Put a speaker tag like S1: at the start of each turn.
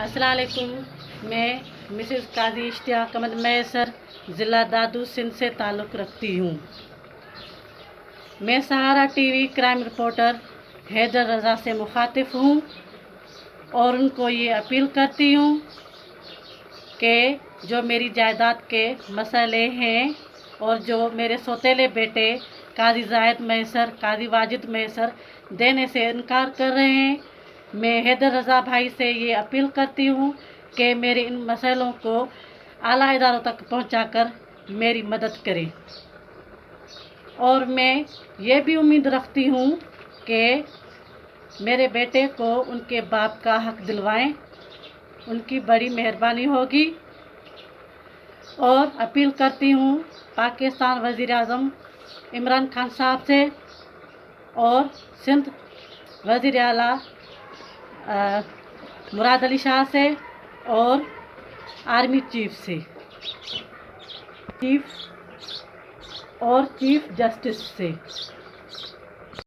S1: अस्सलाम वालेकुम। मैं मिसेस काजी इश्तियाक अहमद मैसर ज़िला दादू सिंध से ताल्लुक़ रखती हूँ। मैं सहारा टीवी क्राइम रिपोर्टर हैदर रज़ा से मुखातिब हूँ और उनको ये अपील करती हूँ कि जो मेरी जायदाद के मसले हैं और जो मेरे सौतेले बेटे काजी जाहिद मैसर, काजी वाजिद मैसर देने से इनकार कर रहे हैं, मैं हैदर रज़ा भाई से ये अपील करती हूँ कि मेरे इन मसलों को आला इदारों तक पहुँचाकर मेरी मदद करें। और मैं ये भी उम्मीद रखती हूँ कि मेरे बेटे को उनके बाप का हक दिलवाएं, उनकी बड़ी मेहरबानी होगी। और अपील करती हूँ पाकिस्तान वज़ीर आज़म इमरान खान साहब से और सिंध वज़ीर आला मुराद अली शाह से और आर्मी चीफ जस्टिस से।